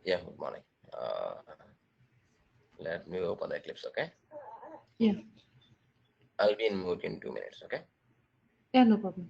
Yeah, good morning. Let me open the Eclipse, okay? Yeah, I'll be in mute in 2 minutes, okay? yeah, no problem.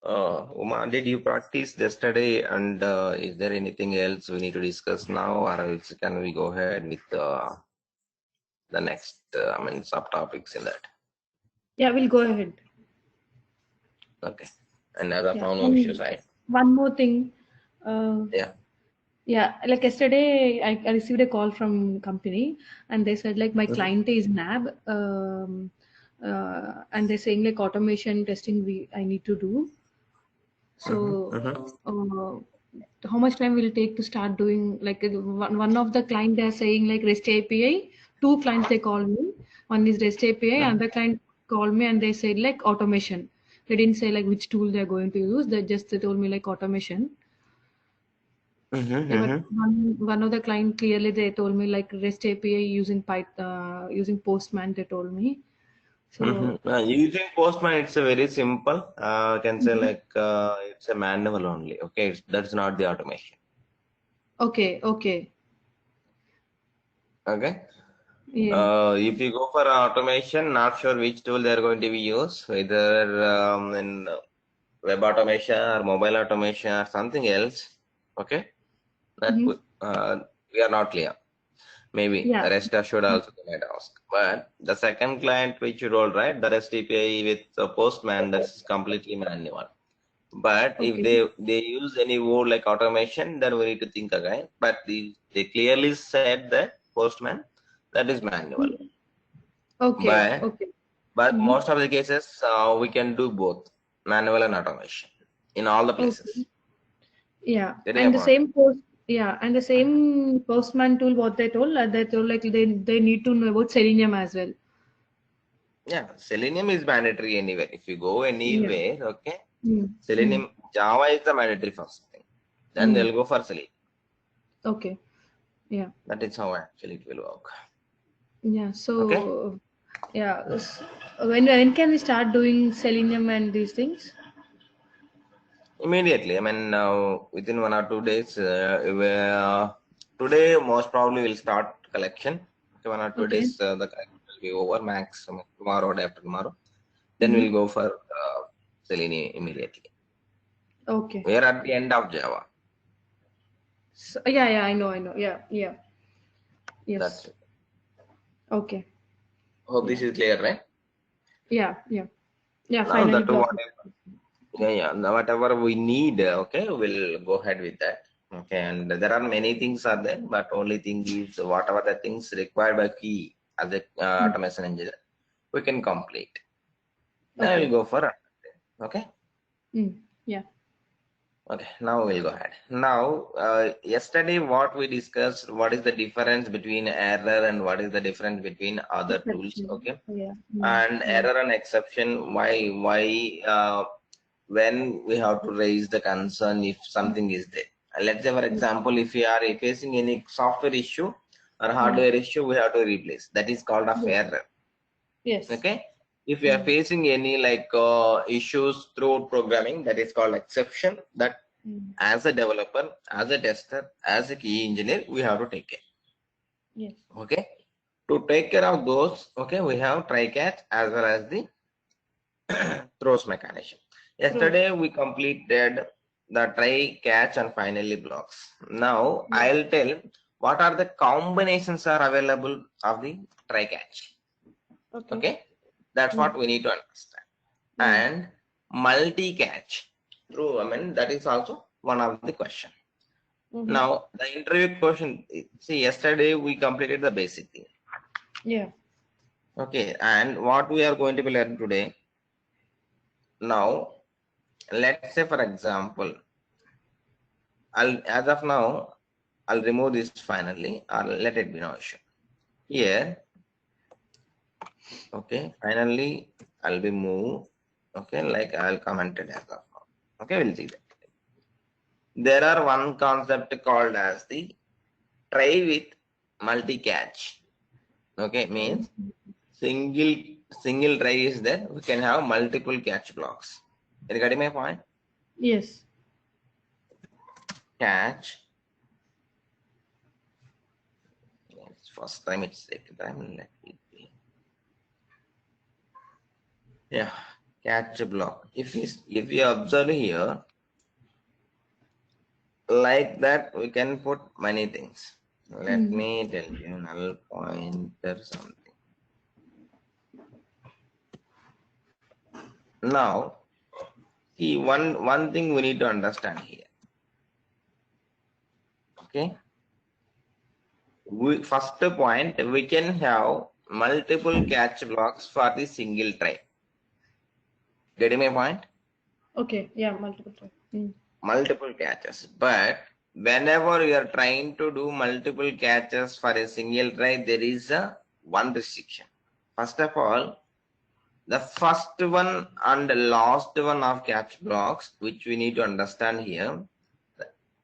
Uma, did you practice yesterday and is there anything else we need to discuss now or else can we go ahead with the next, subtopics in that? Yeah, we'll go ahead. Okay. And as of Yeah, now, no issues, and right? one more thing. Uh, Yeah. yeah, like yesterday, I received a call from company, and they said like my Mm-hmm. client is NAB, and they're saying like automation testing I need to do. Mm-hmm. So, Mm-hmm. how much time will it take to start doing? Like one of the client they're saying like REST API. Two clients they call me. One is REST API, and the client called me and they said like automation. They didn't say like which tool they're going to use. They told me like automation. Mm-hmm. Yeah, but Mm-hmm. one of the client clearly they told me like REST API using Python, using Postman. They told me. So. Mm-hmm. Using Postman, it's a very simple. I can say Mhm. like it's a manual only. Okay, that's not the automation. Okay, okay. Okay. Yeah. If you go for automation, not sure which tool they're going to be used, whether in web automation or mobile automation or something else. Okay, that Mm-hmm. we are not clear. Maybe Yeah. rest assured also they might ask. But the second client which you rolled, right, the REST API with the Postman, that's completely manual. But if Okay. they use any word like automation, then we need to think again. But they clearly said that Postman, that is manual. Okay, But okay. Mm-hmm. most of the cases we can do both manual and automation in all the Okay. places. Yeah. Getting a And the point? same post yeah, and the same postman tool what they told like they need to know about Selenium as well. Yeah, Selenium is mandatory anywhere. If you go Yeah. anywhere, okay, Mm. Mm. Selenium, Java is the mandatory first thing. Then Mm. they'll go for Selenium. Okay. Yeah. That is how actually it will work. Yeah. Okay, So yeah. When can we start doing Selenium and these things? immediately. I mean, within 1 or 2 days. Today, most probably will start collection. Okay, 1 or 2 days, Okay. the collection will be over. Max tomorrow or day after tomorrow. Then Mm-hmm. we'll go for Selenium immediately. Okay. We are at the end of Java. So, yeah, yeah, I know. Yeah, yeah. That's Yes. it. Okay. Hope Yeah. this is clear, right? Yeah, yeah. Yeah, Now finally that got it. whatever, yeah, yeah, now whatever we need, okay, we'll go ahead with that. Okay, and there are many things are there, but only thing is whatever the things required by key as a Mm. automation engineer, we can complete. Then we'll Okay. go for another thing. Okay. Mm. Yeah. Okay, now we'll go ahead. Now, yesterday what we discussed, what is the difference between error and what is the difference between other tools, Exception. okay? Yeah. Mm. And Yeah. error and exception, when we have to raise the concern if something is there. Let's say, for example, if you are facing any software issue, or hardware issue, we have to replace. That is called a Yes. error. Yes. Okay. If you are facing any like issues through programming, that is called exception. That as a developer, as a tester, as a key engineer, we have to take care. Yes. Okay. To take care of those, okay, we have try catch as well as the throws mechanism. Yesterday we completed the try, catch, and finally blocks. Now Yeah. I'll tell what are the combinations are available of the try catch. Okay. Okay, that's what we need to understand. And multi catch. True, I mean that is also one of the question. Now the interview question. See, yesterday we completed the basic thing. Yeah. Okay, and what we are going to be learning today. Now, let's say for example, as of now, I'll remove this finally, or let it be no issue. Here, okay, finally, I'll be moved. Okay, like I'll comment it as of now. Okay, we'll see that. There are one concept called as the try with multi catch. Okay, means single try is there. We can have multiple catch blocks. Are you getting my point? Yes. Catch. It's first time, it's second time. Let it be. Yeah, catch block. If you observe here, like that, we can put many things. Let me tell you, null pointer something. Now, see one thing we need to understand here. Okay, first point, we can have multiple catch blocks for the single try. Getting my point? Okay. Yeah. Multiple times. Multiple catches, but whenever you are trying to do multiple catches for a single try, there is a one restriction. First of all, the first one and the last one of catch blocks, which we need to understand here,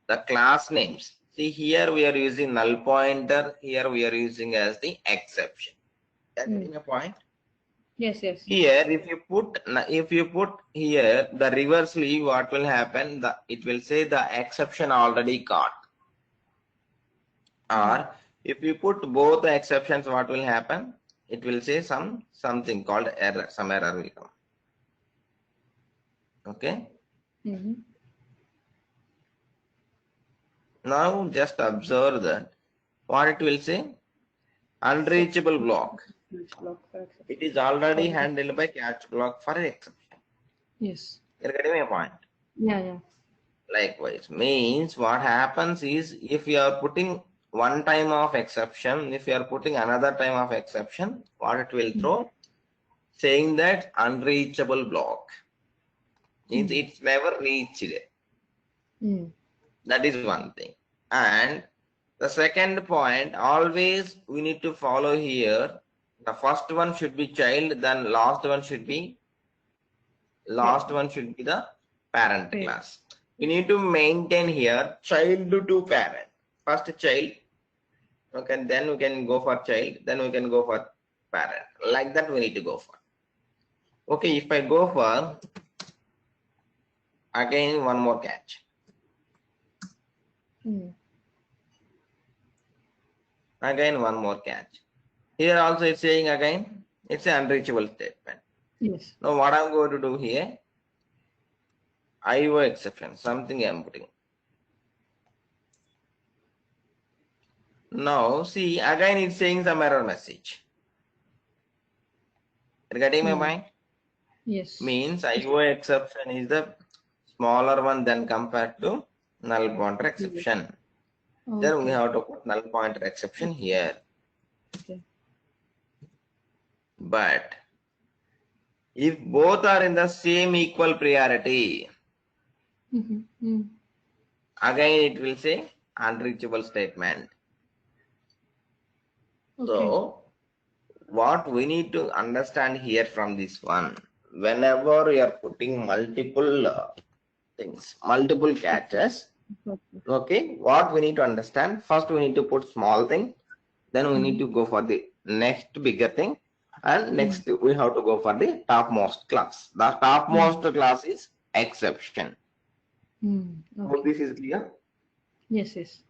the class names. See, here we are using null pointer, here we are using as the exception. That is a point. Yes. Yes. Here, if you put here the reversely, what will happen? It will say the exception already caught. Or if you put both the exceptions, what will happen? It will say something called error. Some error will come. Okay. Now just observe that what it will say. Unreachable block. It is already handled by catch block for exception. Yes. You're getting my point. Yeah. Yeah. Likewise, means what happens is if you are putting one time of exception, if you are putting another time of exception, what it will throw? Saying that unreachable block. Means it's never reached. That is one thing. And the second point, always we need to follow here. The first one should be child, then last one should be the parent class. We need to maintain here child to parent. First child, okay, then we can go for child, then we can go for parent. Like that we need to go for. Okay, if I go for again one more catch. Again one more catch. Here also it's saying again, it's an unreachable statement. Yes. Now what I'm going to do here, IO exception, something I'm putting. Now see, again it's saying some error message. You're getting my point? Yes. Means IO exception is the smaller one than compared to null pointer exception. Then we have to put null pointer exception here. Okay. But if both are in the same equal priority, again it will say unreachable statement. So what we need to understand here from this one, whenever you are putting multiple things, multiple catches, okay, what we need to understand, first we need to put small thing, Then we need to go for the next bigger thing, and next we have to go for the topmost class. The topmost class is exception. Hope Okay. this is clear. Yes, yes.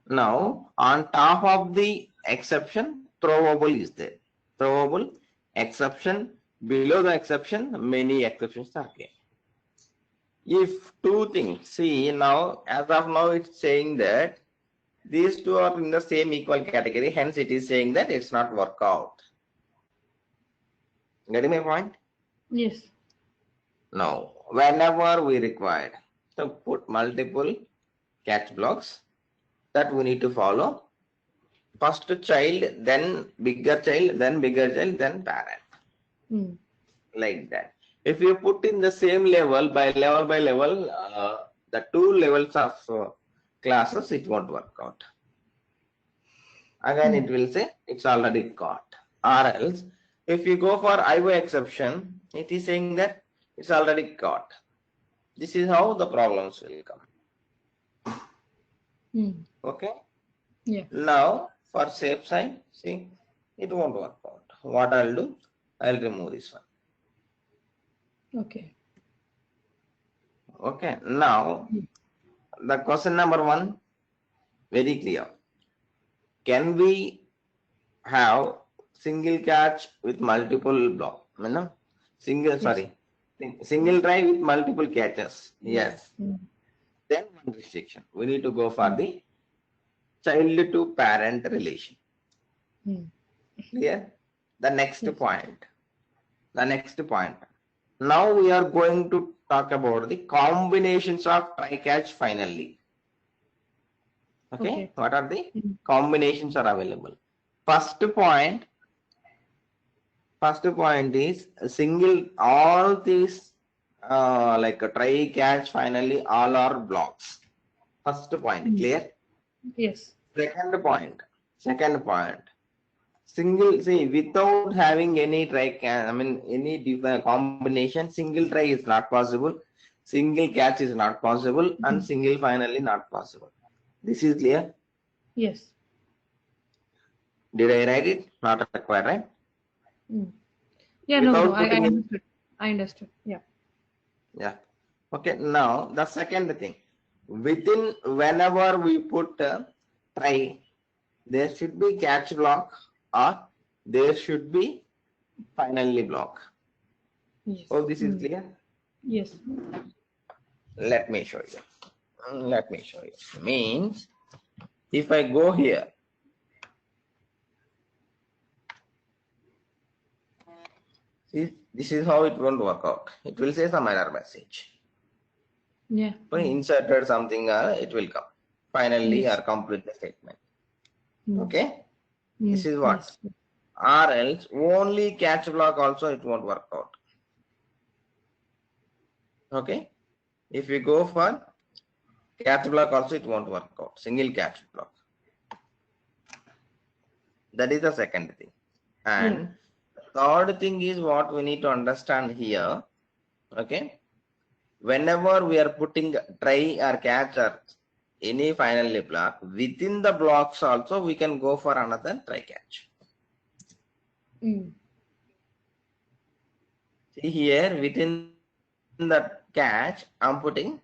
Now, on top of the exception, throwable is there. Throwable, exception, below the exception, many exceptions are there. If two things, see now, as of now, it's saying that these two are in the same equal category, hence it is saying that it's not work out. Getting my point? Yes. Now, whenever we require to put multiple catch blocks, that we need to follow. First child, then bigger child, then bigger child, then parent. Like that. If you put in the same level by level, the two levels of classes, it won't work out. Again, it will say it's already caught. Or else, if you go for IO exception, it is saying that it's already caught. This is how the problems will come. Okay. Yeah. Now, for safe side, see, it won't work out. What I'll do, I'll remove this one. Okay. Okay. Now, the question number 1, very clear. Can we have single catch with multiple block? No? Single, sorry. Single try with multiple catches. Yes. Then one restriction. We need to go for the child to parent relation. Clear? The next point. The next point. Now we are going to talk about the combinations of try catch finally. Okay? What are the combinations are available? First point is a single, all these like a try catch finally all are blocks. First point, clear? Yes. Second point, single, see, without having any try, I mean any combination, single try is not possible, single catch is not possible, and single finally not possible. This is clear? Yes. Did I write it? Not required, right? Yeah, Without no, I putting in. understood. I understood. Yeah. Yeah. Okay. Now the second thing, within whenever we put try, there should be catch block or there should be finally block. Yes. Oh, this is clear. Yes. Let me show you. Let me show you. Means if I go here, see, this is how it won't work out. It will say some error message. Yeah. Inserted something, it will come. Finally, Yes. or complete the statement. Okay. This is what. Yes. Or else only catch block also it won't work out. Okay. If you go for catch block also it won't work out. Single catch block. That is the second thing. And third thing is what we need to understand here. Okay. Whenever we are putting try or catch or any finally block, within the blocks also we can go for another try catch. See here within the catch I'm putting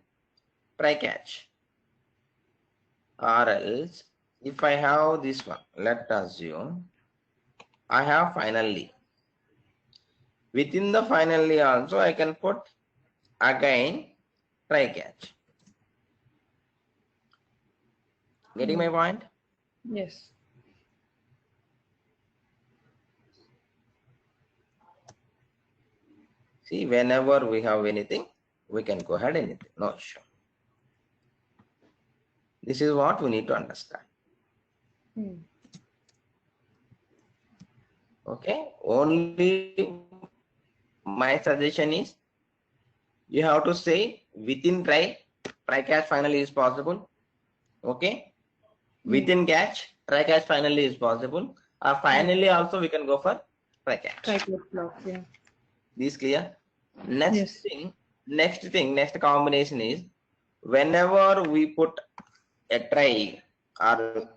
try catch. Or else if I have this one, let us assume I have finally. Within the finally also I can put again try catch. Getting my point? Yes. See, whenever we have anything, we can go ahead anything, no issue. This is what we need to understand. Okay, only my suggestion is you have to say within try catch finally is possible. Okay, within catch try catch finally is possible. Or finally also we can go for try catch. Try catch blocks, yeah. This clear? Next combination is whenever we put a try or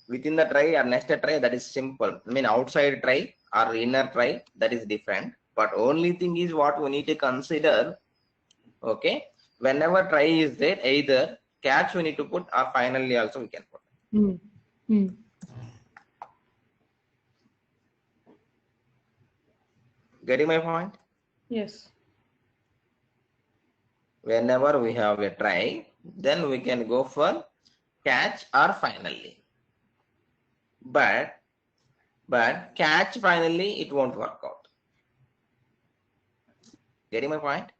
within the try or nested try, that is simple. I mean, outside try or inner try, that is different. But only thing is what we need to consider. Okay, whenever try is there, either catch we need to put or finally also we can put. Mm. Mm. Getting my point? Yes. Whenever we have a try, then we can go for catch or finally. But catch finally, it won't work out. Getting my point?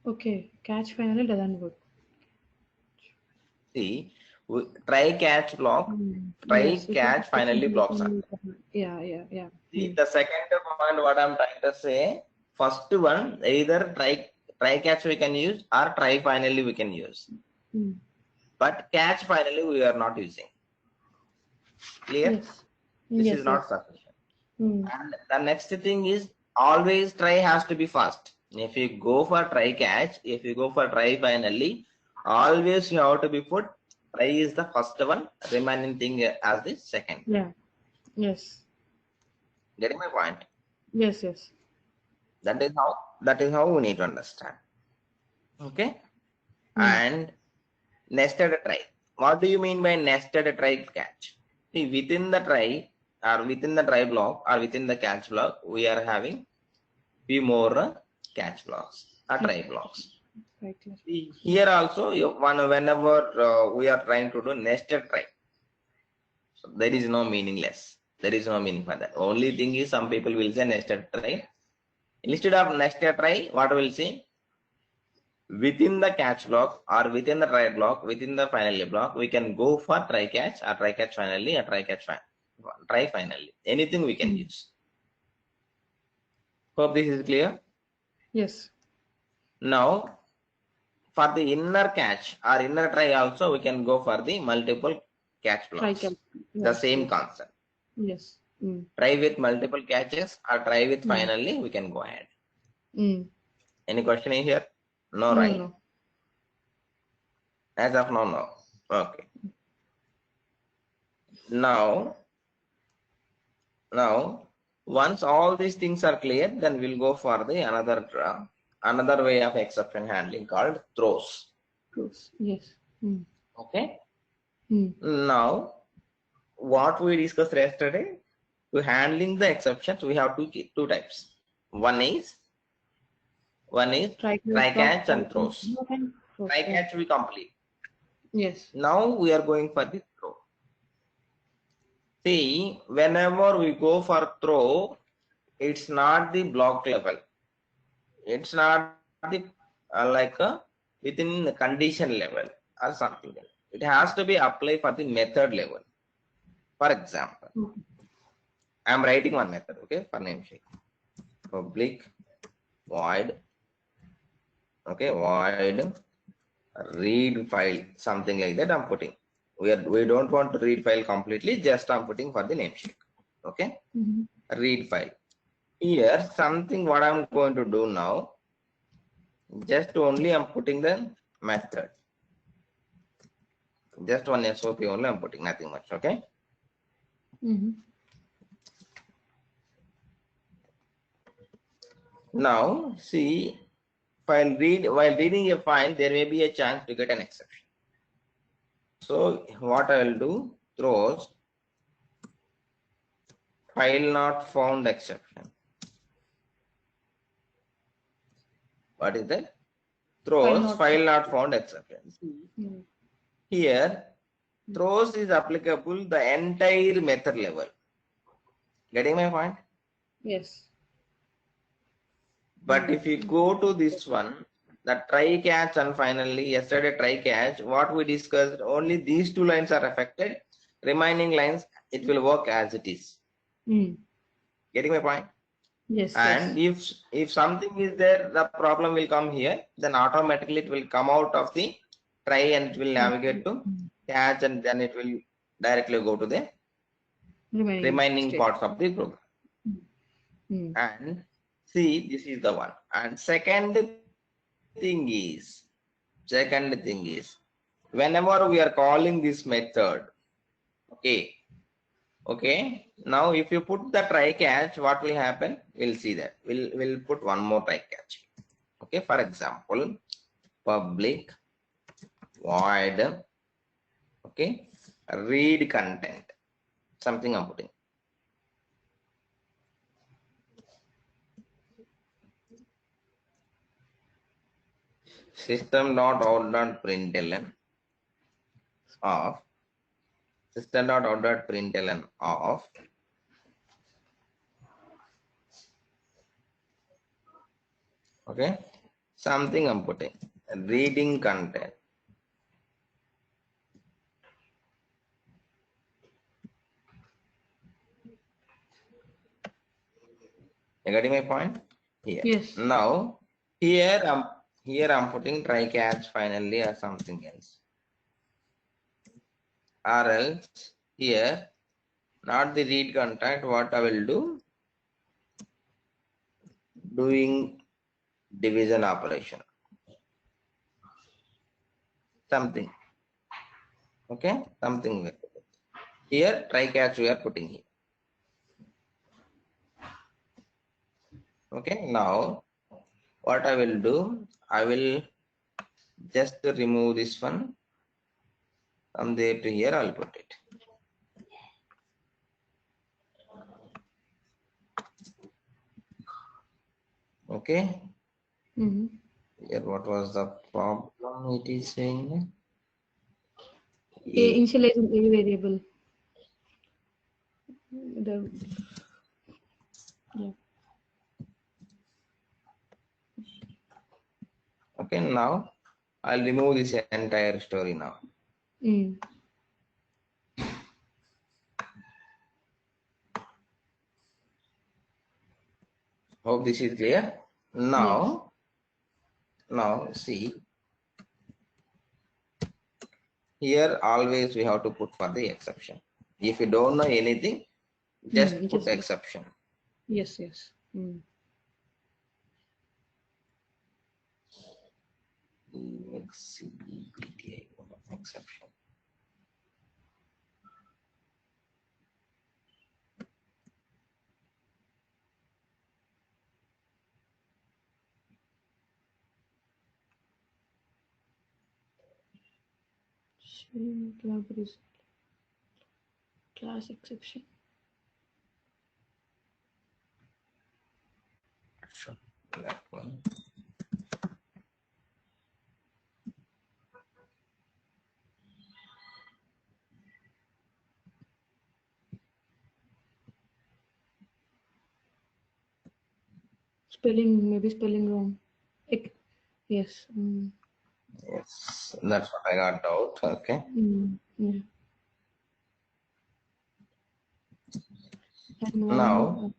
Okay. Catch finally doesn't work. See, try catch block, Mm. try Yes. We can catch put finally blocks are. yeah. Yeah. Yeah. See, Mm. the second point what I'm trying to say, first one, either try catch we can use or try finally we can use. Mm. But catch finally we are not using. Clear? Yes. This is Yes. not Yes. sufficient. Mm. And the next thing is always try has to be fast. If you go for try catch, if you go for try finally, always you have to be put try is the first one, remaining thing as the second. Yeah. Yes. Getting my point? Yes. Yes. That is how we need to understand. Okay. Mm. And nested try. What do you mean by nested try catch? See, within the try or within the try block or within the catch block, we are having few more catch blocks or try blocks. Right. Yes. See, here also, whenever we are trying to do nested try, so there is no meaningless. There is no meaning for that. Only thing is some people will say nested try. Instead of nested try, what will say? Within the catch block or within the try block, within the finally block, we can go for try catch or try catch finally or try finally. Anything we can Mm. use. Hope this is clear. Yes. Now, for the inner catch or inner try also, we can go for the multiple catch Try blocks. catch. The Yes. same Yes. concept. Yes. Mm. Try with multiple catches or try with Mm. finally, we can go ahead. Mm. Any question in here? No, No. right? No. As of now, no. Okay. Now, once all these things are clear, then we'll go for the another way of exception handling called throws. Close. Yes. Mm. Okay. Mm. Now, what we discussed yesterday, to handling the exceptions, we have two types. One is Try try catch block. catch Try and catch throws. block and close. Try Yeah. catch we complete. Yes. Now we are going for the throw. See, whenever we go for throw, it's not the block level. It's not the within the condition level or something else. It has to be applied for the method level. For example, Mm. I'm writing one method, okay, for name sheet. Public void, okay, void read file, something like that I'm putting. We don't want to read file completely, just I'm putting for the name sheet. Okay, Mm-hmm. read file. Here, something what I'm going to do now, just only I'm putting the method. Just one SOP only I'm putting, nothing much. Okay. Mm-hmm. Now see, while reading a file, there may be a chance to get an exception. So what I will do, throws file not found exception. What is that? Throws file not found exception. Mm. Here, throws is applicable the entire method level. Getting my point? Yes. But if you go to this one, the try catch and finally yesterday try catch, what we discussed, only these two lines are affected. Remaining lines, it will work as it is. Mm. Getting my point? Yes. And Yes. if something is there, the problem will come here, then automatically it will come out of the try and it will navigate to catch, and then it will directly go to the remaining State. parts of the program. Mm. And see, this is the one. And second thing is, whenever we are calling this method, Okay. Okay. Now, if you put the try catch, what will happen? We'll see that. We'll put one more try catch. Okay. For example, public void. Okay. Read content. Something I'm putting. System.out.println of system.out.println of okay, something I'm putting reading content. You getting my point? Here. Yes. Now here I'm putting try catch finally or something else. Or else here not the read content, what I will do, doing division operation. Something. Okay, something here try catch we are putting here. Okay, now what I will do, I will just remove this one from there to here. I'll put it. Okay. Mm-hmm. Here, what was the problem? It is saying Initialize a variable. The yeah. okay. Now I'll remove this entire story now. Mm. Hope this is clear. Yes. Now see here. Always we have to put for the exception. If you don't know anything, just put Just exception. yes. Yes. Mm. Exception. Class exception. Sure. That one. Maybe spelling wrong. Yes. Mm. Yes, that's what I got out. Okay. Mm. Yeah. And Now, one.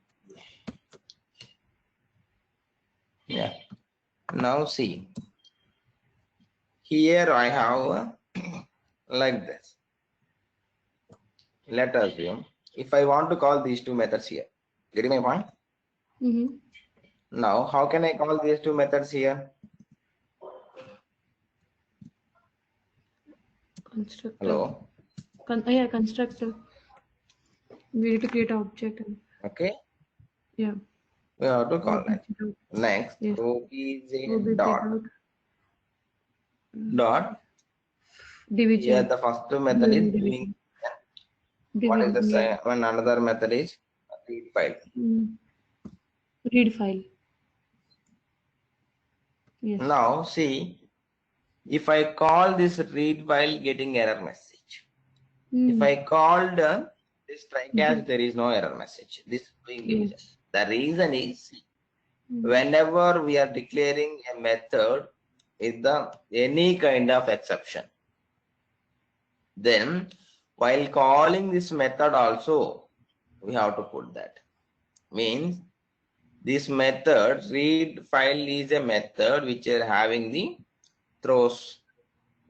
yeah. Now see. Here I have like this. Let us assume if I want to call these two methods here. Getting my point? Mm-hmm. Now, how can I call these two methods here? Constructor. Hello. Yeah, constructor. We need to create an object. Okay. Yeah. We have to call that. Object. Next, Yes. obj Object dot out. dot. Here Division. the first method is Doing doing. division. What is the Yeah. same? When another method is read file. Mm. Read file. Yes. Now see, if I call this read file, getting error message. If Mm. I called this try catch, Di- there is no error message. This is doing division. yes. The reason is Mm. whenever we are declaring a method with the any kind of exception, then while calling this method also we have to put that. Means this method read file is a method which are having the throws.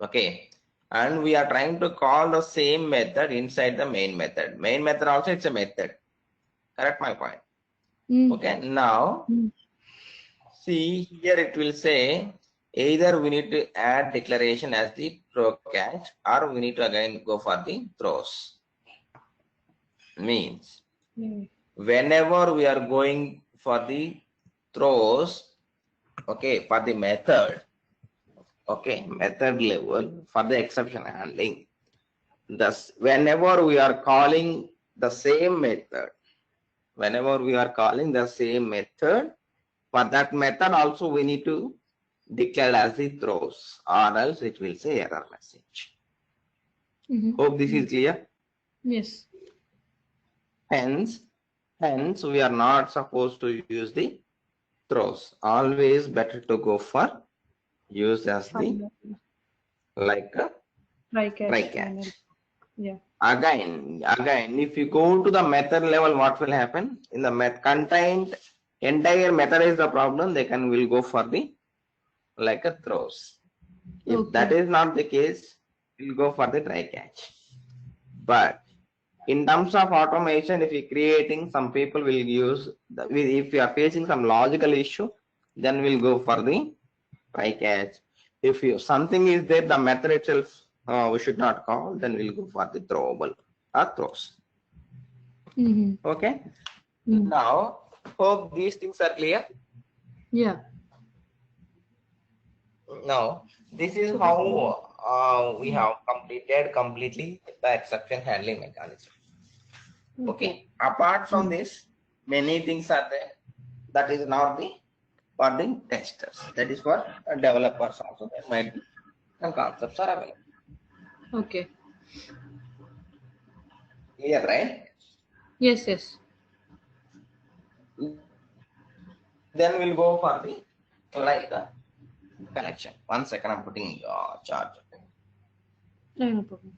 Okay. And we are trying to call the same method inside the main method. Main method also it's a method. Correct my point. Mm. Okay. Now Mm. see here it will say either we need to add declaration as the throw catch or we need to again go for the throws. Means Mm. whenever we are going for the throws, okay, for the method, okay, method level for the exception handling, thus whenever we are calling the same method, whenever we are calling the same method, for that method also we need to declare as the throws, or else it will say error message. Hope this is Mm-hmm. clear. Yes. Hence, we are not supposed to use the throws. Always better to go for use as the Final. like a Try try catch catch. final. Yeah. Again, if you go to the method level, what will happen? In the contained entire method is the problem, they can will go for the like a throws. If that Okay. is not the case, we'll go for the try catch. But in terms of automation, if you're creating, some people will use if you are facing some logical issue, then we'll go for the try catch. If you something is there, the method itself we should not call, then we'll go for the throwable or throws. Mm-hmm. Okay. Mm. Now, hope these things are clear. Yeah. Now, this is So, how we mm, have completed completely the exception handling mechanism. okay. Okay. Apart from Mm. this, many things are there. That is not the for the testers. That is for developers also. There might be some concepts are available. Okay. Clear, right? Yes, yes. Then we'll go for the like the connection. 1 second, I'm putting charge. Okay? No, no problem.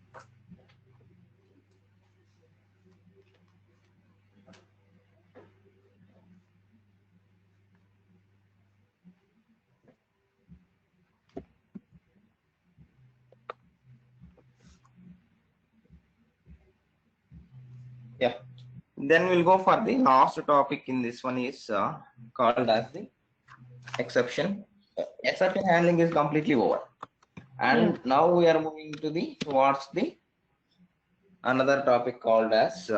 Yeah. Then we'll go for the last topic in this one is called as the exception. Exception handling is completely over. Yeah. And now we are moving to the towards the another topic called as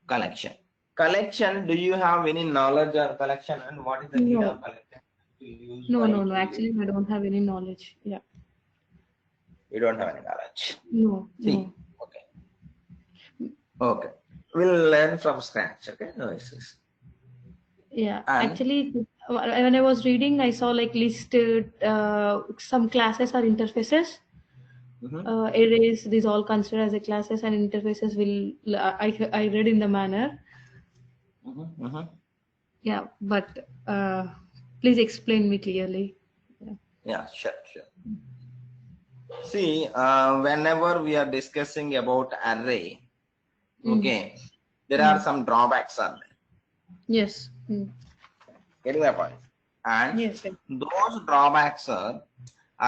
collection. Collection, do you have any knowledge on collection and what is the need No, of collection? To use, no, why no, it no. will use? Actually, I don't have any knowledge. Yeah. You don't have any knowledge. No, no. See, okay. Okay. We'll learn from scratch, okay? No issues. Yeah. And Actually, when I was reading, I saw like listed some classes are interfaces. mhm, Arrays, these all considered as a classes and interfaces will, I read in the manner. mhm, mhm. Yeah, but please explain me clearly. Yeah. Yeah, sure, sure. See, whenever we are discussing about array, Mm. okay, there are Mm. some drawbacks are there. Yes. Mm. Getting my point? And Yes. Yes. those drawbacks are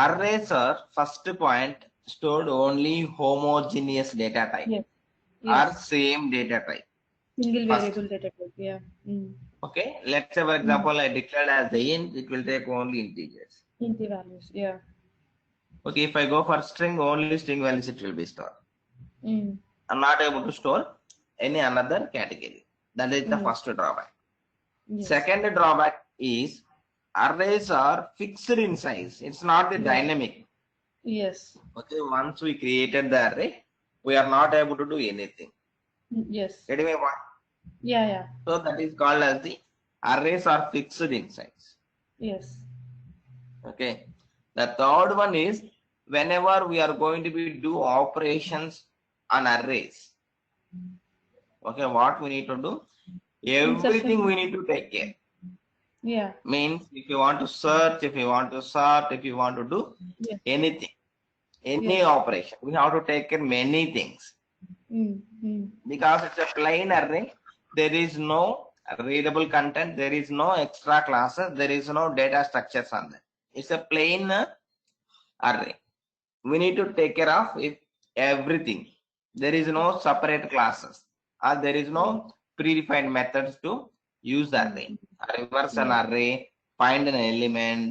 arrays are first point stored only homogeneous data type Yes. or Yes. same data type. Single First, variable data type. Yeah. Mm. okay. Let's say for Mm. example, I declared as the int, it will take only integers. Empty values. Yeah. Okay, if I go for string, only string values it will be stored. Mm. I'm not able to store any another category. That is the Mm. first drawback. Yes. Second drawback is arrays are fixed in size. It's not the Yeah. dynamic. Yes. Okay, once we created the array, we are not able to do anything. Mm. Yes. Getting my point? Yeah. Yeah. So that is called as the arrays are fixed in size. Yes. Okay. The third one is whenever we are going to be do operations on arrays. Okay, what we need to do? Everything Insertion. we need to take care. Yeah. Means if you want to search, if you want to sort, if you want to do Yes. anything, any Yes. operation, we have to take care many things. Mm. Mm. Because it's a plain array, there is no readable content, there is no extra classes, there is no data structures on that. It's a plain array. We need to take care of it, everything. There is no separate classes or there is Yeah. no predefined methods to use the Mm. array. Reverse an Yeah. array, find an element,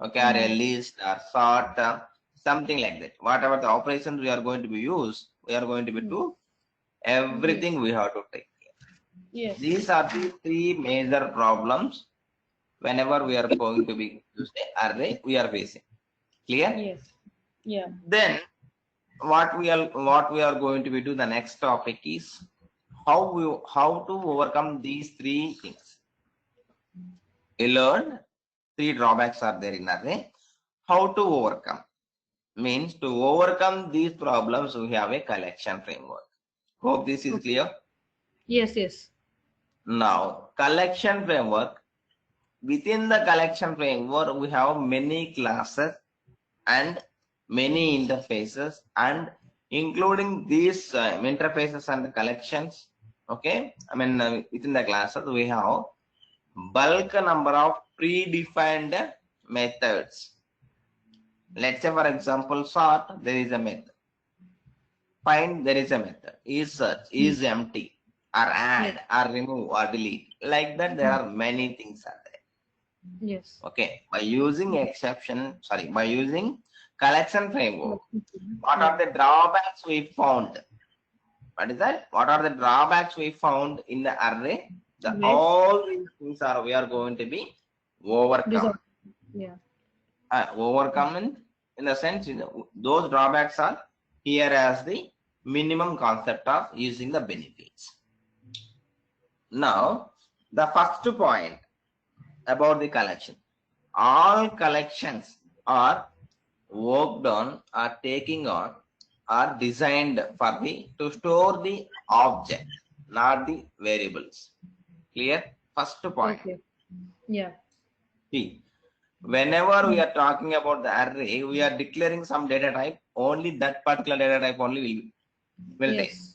okay, or a Mm. list or sort, something like that. Whatever the operations we are going to be use, we are going to be Mm. do Everything we have to take care. Yes. These are the three major problems whenever we are going to be use a array we are facing. Clear? Yes. Yeah. Then what we are going to be do the next topic is how to overcome these three things. We learned three drawbacks are there in array. How to overcome means to overcome these problems we have a collection framework. Hope this is Okay. clear. Yes. Yes. Now collection framework, within the collection framework we have many classes and many interfaces, and including these interfaces and collections, okay, within the classes we have bulk number of predefined methods. Let's say for example sort, there is a method. Find, there is a method. Is search, Mm. is empty, or Yes. add, or remove, or delete. Like that, there Mm. are many things are there. Yes. Okay, by using by using collection framework, what Yeah. are the drawbacks we found? What is that? What are the drawbacks we found in the array? The Yes. all these things are we are going to be overcome. Result. Yeah. Overcome in the sense, those drawbacks are here as the minimum concept of using the benefits. Now, the first point about the collection. All collections are worked on, are taking on, are designed for the to store the object, not the variables. Clear? First point. Okay. Yeah. See, whenever we Mm. are talking about the array, we are declaring some data type. Only that particular data type only will take. Yes.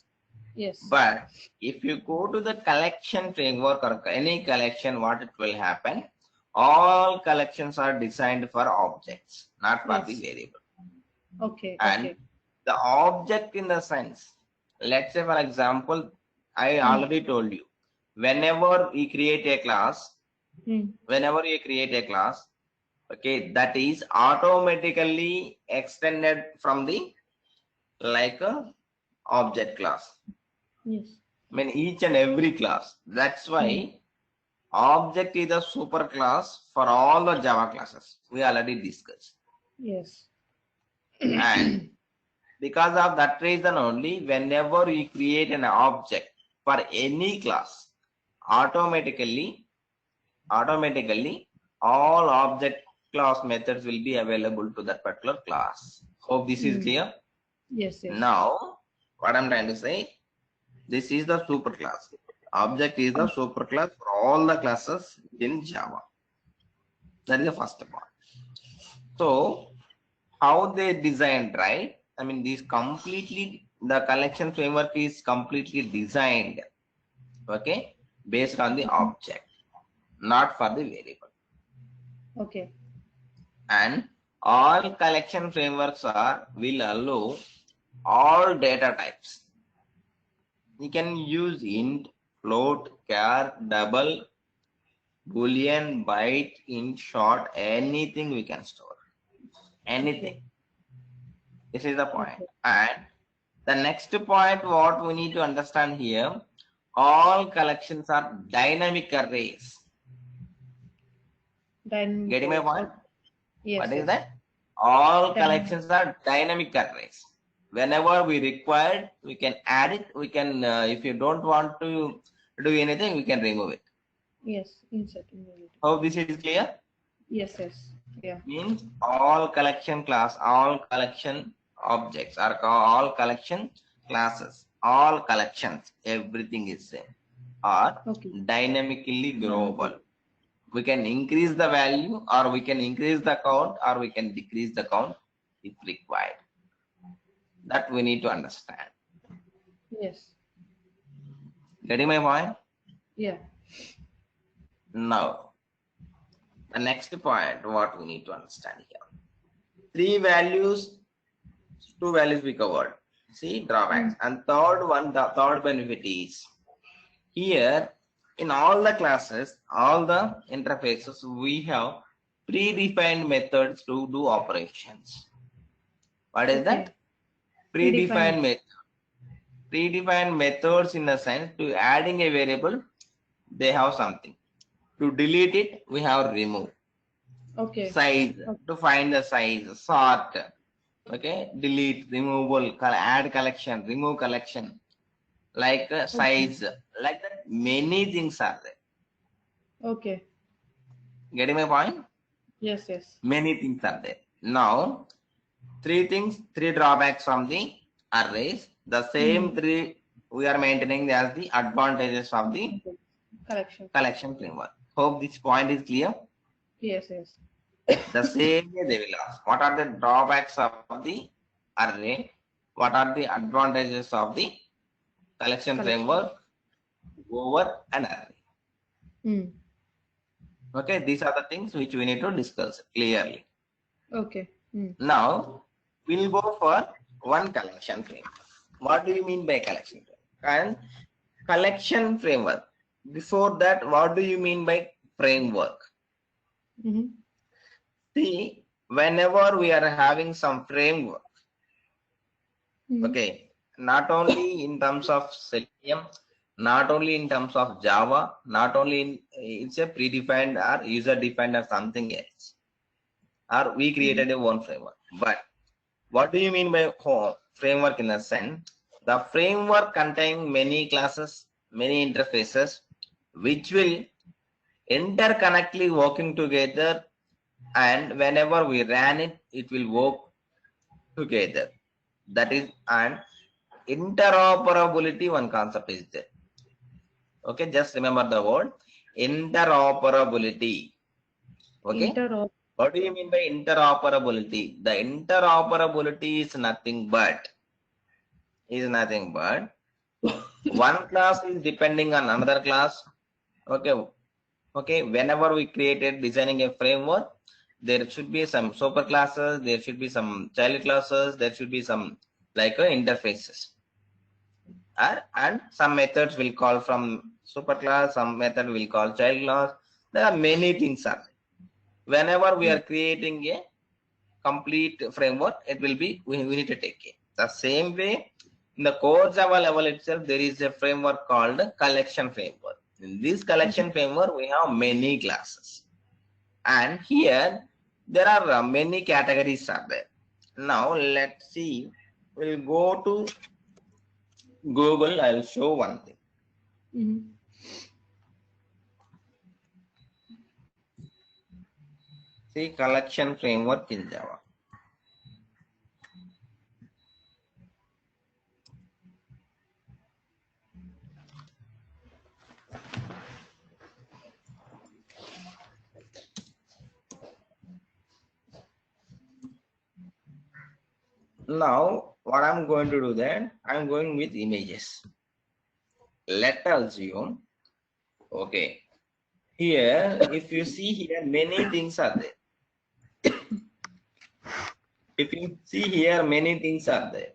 Yes. But if you go to the collection framework or any collection, what it will happen? All collections are designed for objects, not for the Yes. variable. Okay. And Okay. the object in the sense, let's say for example, I Mm. already told you, whenever we create a class, Mm. okay, that is automatically extended from the like a object class. Yes. Each and every class. That's Mm. why object is a super class for all the Java classes. We already discussed. Yes. And because of that reason only, whenever we create an object for any class, automatically all object class methods will be available to that particular class. Hope this is Mm. clear. Yes. Yes. Now, what I'm trying to say, this is the super class. Object is the super class for all the classes in Java. That is the first part. So, how they designed, right? This completely, the collection framework is completely designed, okay, based on the object, not for the variable. Okay. And all collection frameworks will allow all data types. You can use int, float, char, double, boolean, byte, int, short, anything we can store. Anything. Okay. This is the point. Okay. And the next point, what we need to understand here, all collections are dynamic arrays. Dynamic Getting my arrays. point? Yes. What is Yes. that? All Dynamic. collections are dynamic arrays. Whenever we require, we can add it. We can, if you don't want to do anything, we can remove it. Yes. Insert immediately. Hope this is clear. Yes. Yes. Yeah. Means all collection class, all collection objects, or all collection classes, all collections, everything is same, are Okay. dynamically growable. We can increase the value, or we can increase the count, or we can decrease the count if required. That we need to understand. Yes. Getting my point? Yeah. Now, the next point, what we need to understand here. Two values we covered. See, drawbacks. And the third benefit is here in all the classes, all the interfaces, we have predefined methods to do operations. What is Okay. that? Predefined method. Predefined methods in a sense to adding a variable, they have something. To delete it, we have remove. Okay. Size, to find the size, sort, okay, delete, removal, add collection, remove collection, like Okay. size, like that. Many things are there. Okay. Getting my point? Yes, yes. Many things are there. Now, three drawbacks from the arrays. The Mm. same three we are maintaining as the advantages of the Okay. Collection. collection framework. Hope this point is clear. Yes, yes. The same way they will ask. What are the drawbacks of the array? What are the advantages of the collection Collection. framework over an array? Mm. Okay, these are the things which we need to discuss clearly. Okay. Mm. Now, we'll go for one collection framework. What do you mean by collection framework? And collection framework. Before that, what do you mean by framework? Mm-hmm. See, whenever we are having some framework, Mm. okay, not only in terms of Selenium, not only in terms of Java, not only in it's a predefined or user defined or something else, or we Mm-hmm. created a one framework. But what do you mean by framework in a sense? The framework contains many classes, many interfaces, which will interconnectly working together, and whenever we ran it, it will work together. That is an interoperability. One concept is there. Okay, just remember the word interoperability. Okay, Interop. what do you mean by interoperability? The interoperability is nothing but one class is depending on another class. Okay, okay. Whenever we created designing a framework, there should be some super classes, there should be some child classes, there should be some like interfaces. And some methods will call from superclass, some method will call child class. There are many things are there. Whenever we Mm. are creating a complete framework, it will be we need to take it. The same way, in the core Java level itself, there is a framework called collection framework. In this collection framework, we have many classes. And here, there are many categories are there. Now, let's see. We'll go to Google. I'll show one thing. Mm-hmm. See, collection framework in Java. Now, what I'm going to do then, I'm going with images. Let us assume, okay, here, if you see here, many things are there. If you see here, many things are there.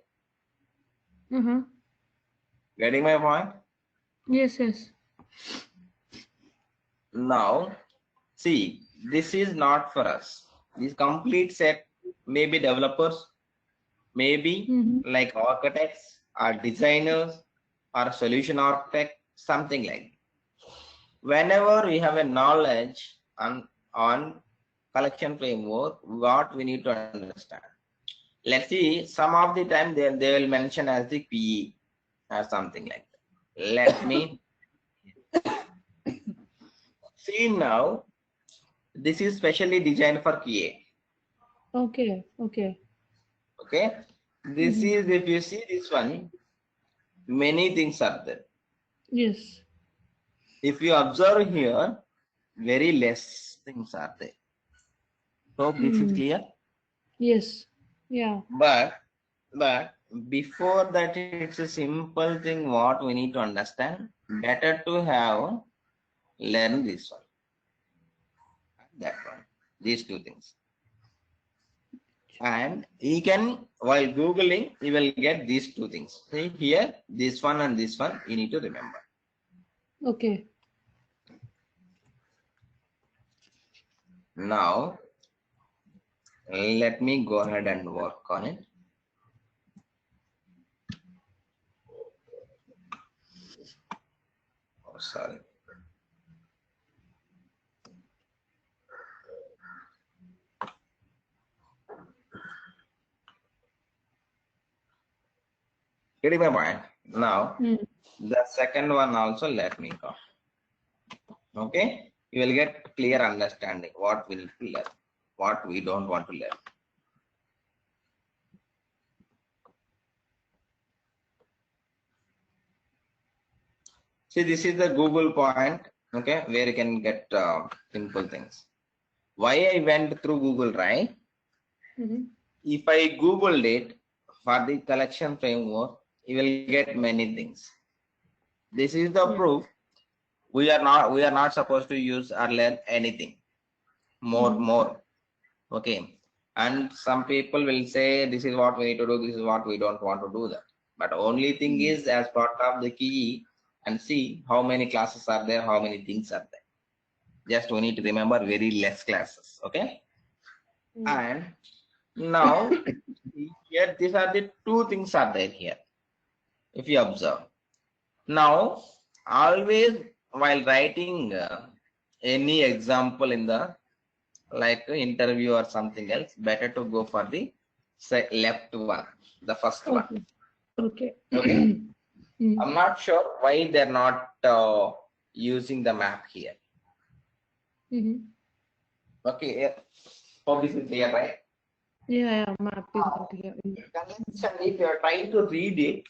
Mm-hmm. Getting my point? Yes, yes. Now, see, this is not for us. This complete set, maybe developers, maybe Mm-hmm. like architects or designers or solution architect, something like that. Whenever we have a knowledge on collection framework, what we need to understand. Let's see, some of the time they will mention as the PE or something like that. Let me see now. This is specially designed for QA. Okay. Okay. Okay. This Mm-hmm. is, if you see this one, many things are there. Yes. If you observe here, very less things are there. Hope this is Mm. clear. Yes. Yeah. But before that, it's a simple thing what we need to understand. Better to have learn this one, that one, these two things. And he can, while Googling, he will get these two things. See here, this one and this one, you need to remember. Okay. Now, let me go ahead and work on it. sorry. Getting my point. Now, the second one also let me go. Okay, you will get clear understanding what we need to learn, what we don't want to learn. See, this is the Google point, okay, where you can get simple things. Why I went through Google, right? If I Googled it for the collection framework, you will get many things. This is the proof we are not supposed to use or learn anything more. Okay, and some people will say this is what we need to do, this is what we don't want to do that. But only thing is, as part of the key, and see how many classes are there, how many things are there. Just we need to remember very less classes. Okay, and now here these are the two things are there here. If you observe, now always while writing any example in the like interview or something else, better to go for the left one, the first one. Okay. Okay. I'm not sure why they're not using the map here. Okay, hope this is clear, right? Yeah, map is not here. If you are trying to read it,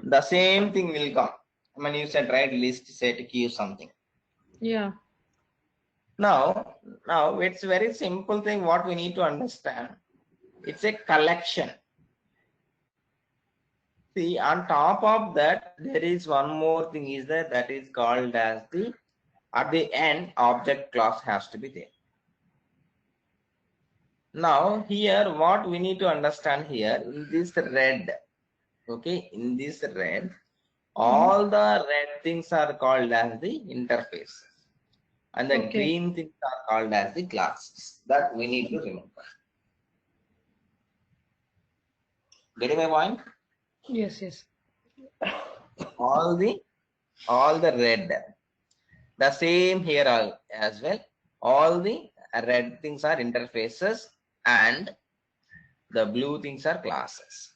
the same thing will come. I mean, you said right, list, set, queue, something. Yeah. Now it's very simple thing. What we need to understand, it's a collection. See, on top of that, there is one more thing is that is called as the, at the end, object class has to be there. Now here, what we need to understand here, in this red, okay, in this red, all the red things are called as the interface, and the green things are called as the classes. That we need to remember. Getting my point? Yes. All the red, the same here as well. All the red things are interfaces and the blue things are classes.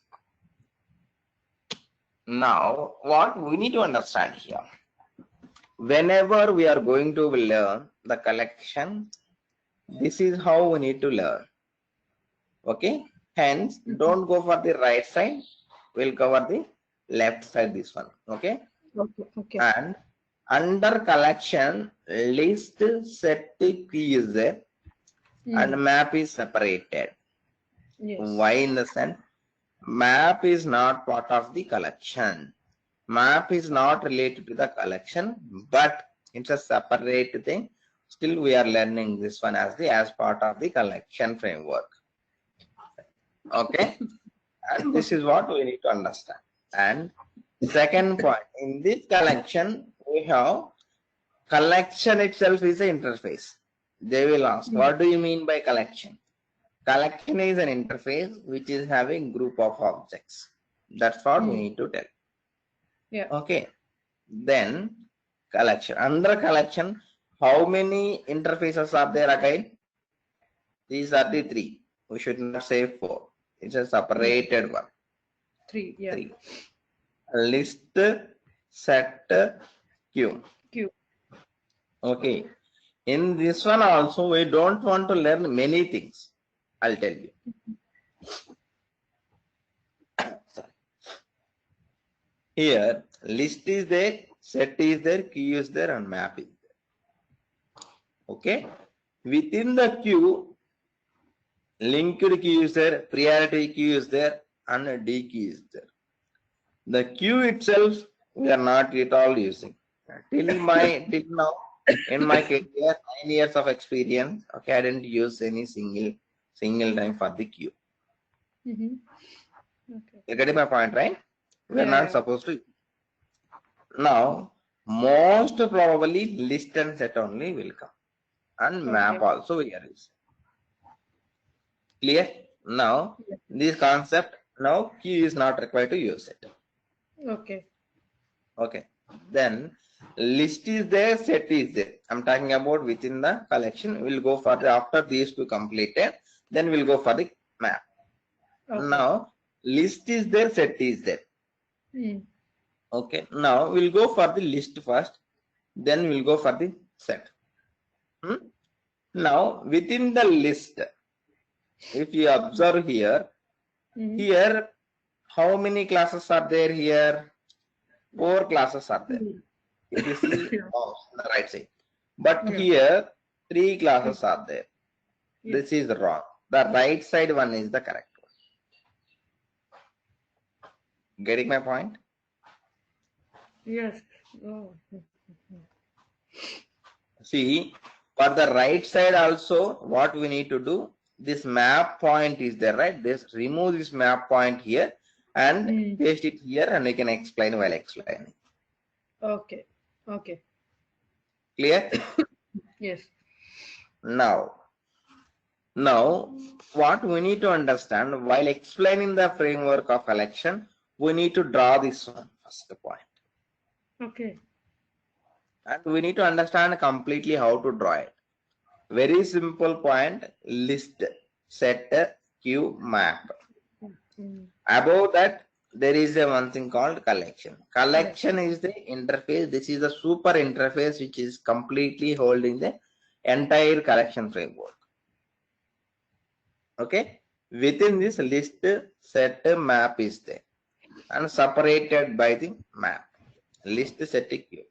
Now, what we need to understand here, whenever we are going to learn the collection, this is how we need to learn. Okay, hence don't go for the right side, we'll cover the left side, this one. Okay. And under collection, list, set, key is there, and map is separated. Why? In the sense, map is not part of the collection. Map is not related to the collection, but it's a separate thing. Still, we are learning this one as part of the collection framework. Okay, and this is what we need to understand. And second point, in this collection, we have collection itself is an interface. They will ask, what do you mean by collection? Collection is an interface which is having group of objects. That's what we need to tell. Yeah. Okay. Then collection. Under collection, how many interfaces are there again? These are the three. We should not say four. It's a separated one. Three. Yeah. Three. List, set, queue. Okay. In this one also, we don't want to learn many things. I'll tell you. Here, list is there, set is there, queue is there, and map is there. Okay. Within the queue, linked queue is there, priority queue is there, and a D key is there. The queue itself, we are not at all using. Till now, in my career, 9 years of experience, okay, I didn't use any single time for the queue. Okay. You getting my point, right? We are not supposed to. Now, most probably list and set only will come, and map also we are using. Clear? Now, this concept, now queue is not required to use it. Okay. Okay. Then list is there, set is there. I'm talking about within the collection. We'll go for the after these two completed, then we'll go for the map. Okay. Now list is there, set is there. Okay. Now we'll go for the list first, then we'll go for the set. Now within the list, if you observe here, here how many classes are there here? 4 classes are there. If you see on the right side, but here 3 classes are there. This is wrong. The right side one is the correct one. Getting my point? Yes. Oh. See, for the right side also, what we need to do, this map point is there, right? This remove this map point here and paste it here, and we can explain while explaining. Okay. Okay. Clear? Yes. Now, what we need to understand while explaining the framework of election, we need to draw this one first point. Okay. And we need to understand completely how to draw it. Very simple point: list, set, queue, map. Above that, there is a one thing called collection. Collection is the interface. This is the super interface which is completely holding the entire collection framework. Okay. Within this list, set, map is there and separated by the map. List, set, queue.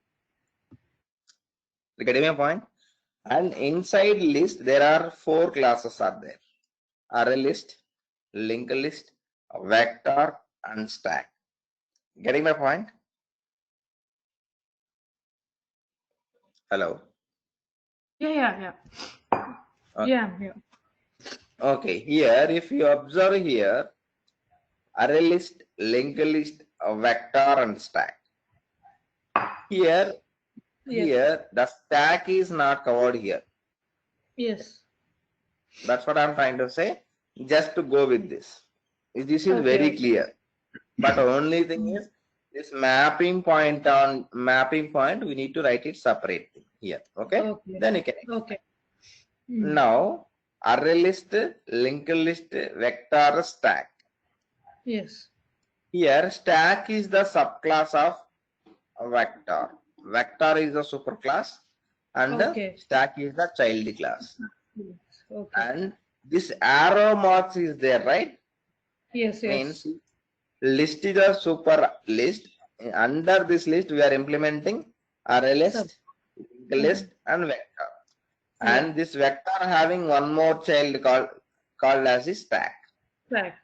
Getting my point? And inside list, there are 4 classes are there: array list, linked list, vector, and stack. Getting my point? Hello. Yeah. Okay. Yeah. Okay. Here, if you observe here, array list, linked list, vector, and stack. Here, the stack is not covered here. Yes. That's what I'm trying to say. Just to go with this. This is very clear. But only thing is, this mapping point, we need to write it separately here. Okay. Then you can. Okay. Now, array list, linked list, vector, stack. Yes. Here, stack is the subclass of vector. Vector is the superclass, and stack is the child class. Okay. And this arrow marks is there, right? Yes. Means list is a super list. Under this list, we are implementing array list, linked list, and vector. And this vector having one more child called as a stack. Stack.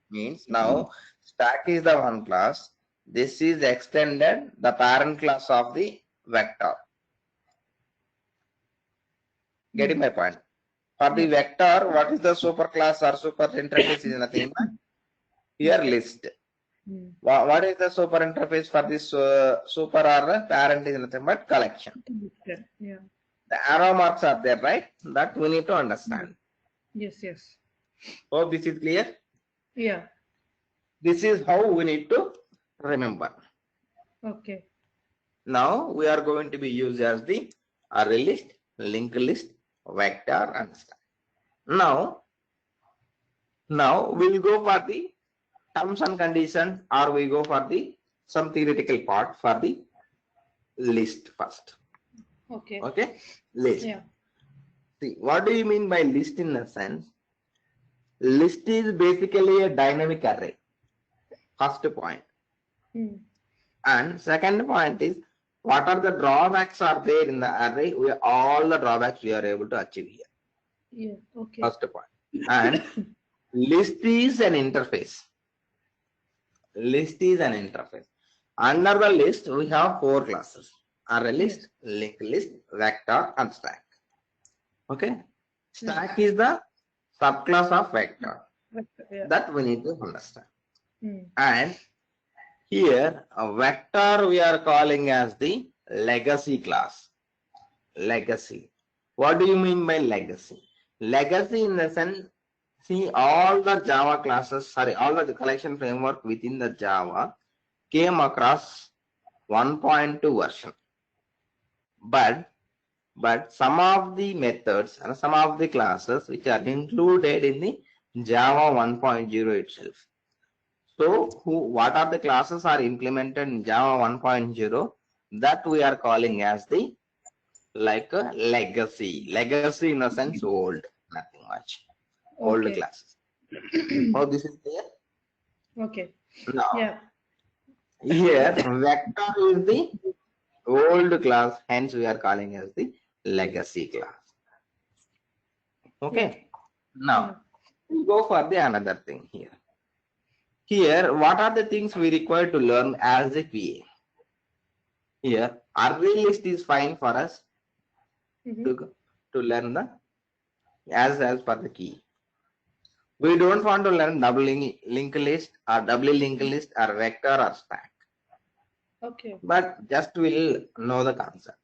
Means now stack is the one class. This is extended the parent class of the vector. Getting my point? For the vector, what is the superclass or super interface is nothing but here list. What is the super interface for this super or parent is nothing but collection. Yeah. The arrow marks are there, right? That we need to understand. Yes. Hope this is clear? Yeah. This is how we need to remember. Okay. Now we are going to be used as the array list, linked list, vector, and stack. Now we'll go for the terms and conditions, or we go for the some theoretical part for the list first. Okay. List. Yeah. See, what do you mean by list in a sense? List is basically a dynamic array. First point. And second point is, what are the drawbacks are there in the array? All the drawbacks we are able to achieve here. Yeah. Okay. First point. And list is an interface. List is an interface. Under the list, we have 4 classes: array list, linked list, vector, and stack. Okay. Stack is the subclass of vector. That we need to understand. And here, a vector we are calling as the legacy class. Legacy. What do you mean by legacy? Legacy in the sense, see, all the Java classes, all the collection framework within the Java came across 1.2 version. but some of the methods and some of the classes which are included in the Java 1.0 itself. So what are the classes are implemented in Java 1.0 that we are calling as the like a legacy. Legacy in a sense old, nothing much. Old Okay. classes. Oh, this is clear? Okay. Now, Yeah. here vector is the old class, hence we are calling as the legacy class. Yeah. Okay. Yeah. Now, we go for the another thing here. Here, what are the things we require to learn as a PA? Here, array list is fine for us to learn the as per the key. We don't want to learn double linked list or double linked list or vector or stack. Okay. But just we'll know the concept.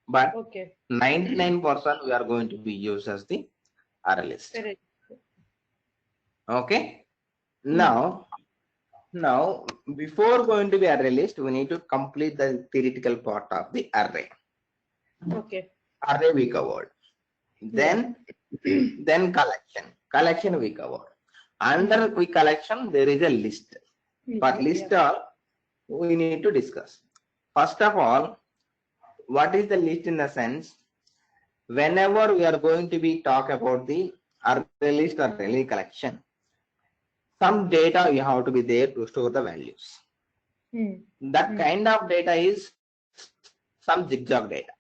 But Okay. 99% we are going to be used as the array list. Correct. Okay. Now before going to the array list, we need to complete the theoretical part of the array. Okay. Array we covered. Yeah. Then collection we covered. Under we collection there is a list. But list all we need to discuss. First of all, what is the list in the sense? Whenever we are going to be talk about the array list or array collection, some data you have to be there to store the values. That kind of data is some zigzag data.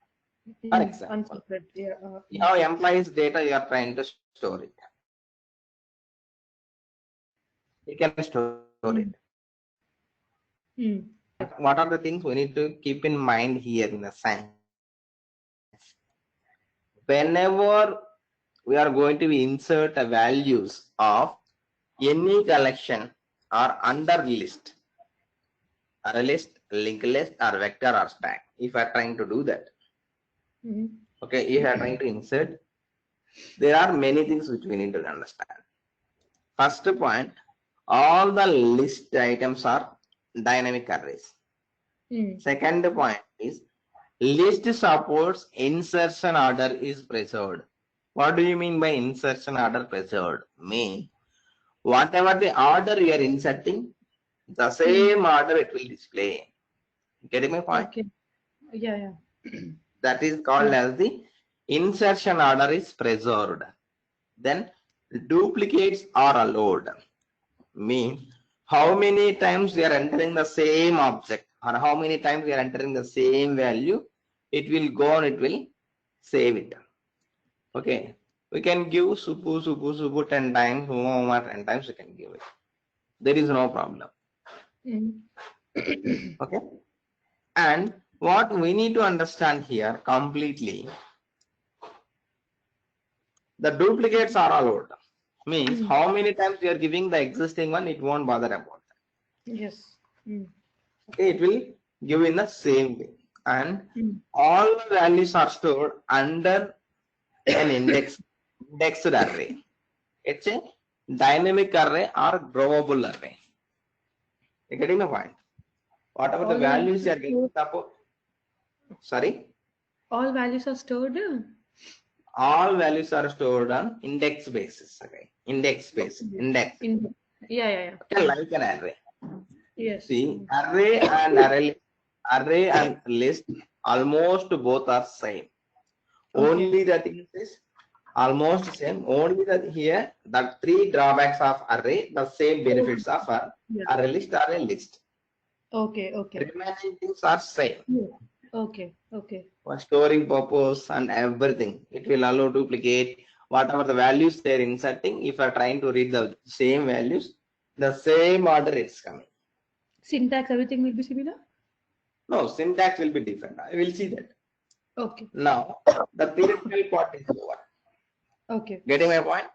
For example, you have employees data you are trying to store it. You can store it. What are the things we need to keep in mind here in the sense? Whenever we are going to be insert the values of any collection or under list, or a list, linked list, or vector or stack, if I are trying to do that, okay, if I are trying to insert, there are many things which we need to understand. First point, all the list items are dynamic arrays. Second point is list supports insertion order is preserved. What do you mean by insertion order preserved? Mean whatever the order you are inserting, the same order it will display. Getting my point? Okay. Yeah. That is called as the insertion order is preserved. Then duplicates are allowed. Mean how many times we are entering the same object or how many times we are entering the same value, it will go and it will save it. Okay, we can give supu 10 times, Uma 10 times we can give it. There is no problem. Okay, and what we need to understand here completely, the duplicates are allowed. Means how many times we are giving the existing one, it won't bother about that. Yes. Okay, it will give in the same way, and all the values are stored under an indexed array. It's a dynamic array or growable array. You getting the point? Whatever the values you are getting, sorry, all values are stored. all values are stored on index basis. Okay, index basis, index. Yeah. Okay, like an array. Yes. See, array and list almost both are same. Only the thing is almost same. Only that here the three drawbacks of array, the same benefits of array list or a list. Okay. Remaining things are same. Okay. For storing purpose and everything, it will allow duplicate whatever the values they are inserting. If you are trying to read the same values, the same order it's coming. Syntax, everything will be similar? No, syntax will be different. I will see that. Okay. Now, the theoretical part is over. Okay. Getting my point?